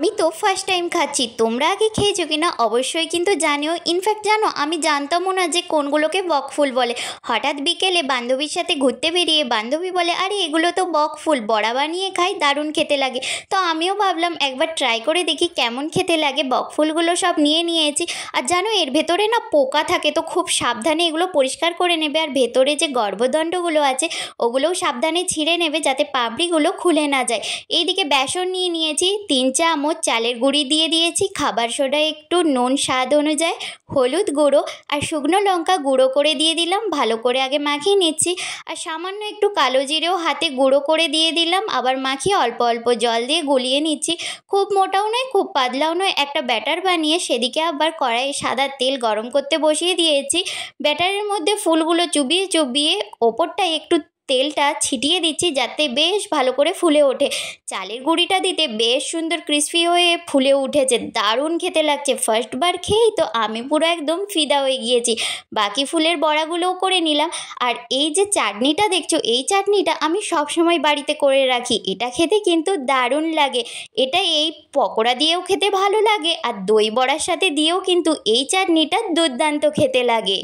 আমি তো first time খাচ্ছি, তোমরা আগে খেয়েছো কিনা অবশ্যই কিন্তু জানিও। ইনফ্যাক্ট জানো, আমি জানতামও না যে কোনগুলোকে বকফুল বলে। হঠাৎ বিকেলে বান্ধবীর সাথে ঘুরতে বেরিয়ে বান্ধবী বলে, আরে এগুলো তো বকফুল, বড়া বানিয়ে খাই, দারুণ খেতে লাগে। তো আমিও ভাবলাম একবার ট্রাই করে দেখি কেমন খেতে লাগে। বকফুলগুলো সব নিয়ে নিয়েছি। আর জানো, এর ভেতরে না পোকা থাকে, তো খুব সাবধানে এগুলো পরিষ্কার করে নেবে। আর ভেতরে যে গর্ভদণ্ডগুলো আছে ওগুলোও সাবধানে ছিঁড়ে নেবে, যাতে পাপড়িগুলো খুলে না যায়। এইদিকে বেসন নিয়ে নিয়েছি 3 চামচ, চালের গুঁড়ি দিয়ে দিয়েছি, খাবার সোডা একটু, নুন স্বাদ অনুযায়ী, হলুদ গুঁড়ো আর শুকনো লঙ্কা গুঁড়ো করে দিয়ে দিলাম। ভালো করে আগে মাখিয়ে নিচ্ছি। আর সামান্য একটু কালো জিরেও হাতে গুঁড়ো করে দিয়ে দিলাম। আবার মাখিয়ে অল্প অল্প জল দিয়ে গুলিয়ে নিচ্ছি। খুব মোটাও নয়, খুব পাতলাও নয়, একটা ব্যাটার বানিয়ে সেদিকে আবার কড়াইয়ে সাদা তেল গরম করতে বসিয়ে দিয়েছি। ব্যাটারের মধ্যে ফুলগুলো চুবিয়ে চুবিয়ে ওপরটায় একটু তেলটা ছিটিয়ে দিচ্ছি, যাতে বেশ ভালো করে ফুলে ওঠে। চালের গুঁড়িটা দিতে বেশ সুন্দর ক্রিস্পি হয়ে ফুলে উঠেছে, দারুণ খেতে লাগছে। ফার্স্টবার খেয়েই তো আমি পুরো একদম ফিদা হয়ে গিয়েছি। বাকি ফুলের বড়াগুলোও করে নিলাম। আর এই যে চাটনিটা দেখছো, এই চাটনিটা আমি সবসময় বাড়িতে করে রাখি। এটা খেতে কিন্তু দারুণ লাগে। এটা এই পকোড়া দিয়েও খেতে ভালো লাগে, আর দই বড়ার সাথে দিয়েও কিন্তু এই চাটনিটা দুর্দান্ত খেতে লাগে।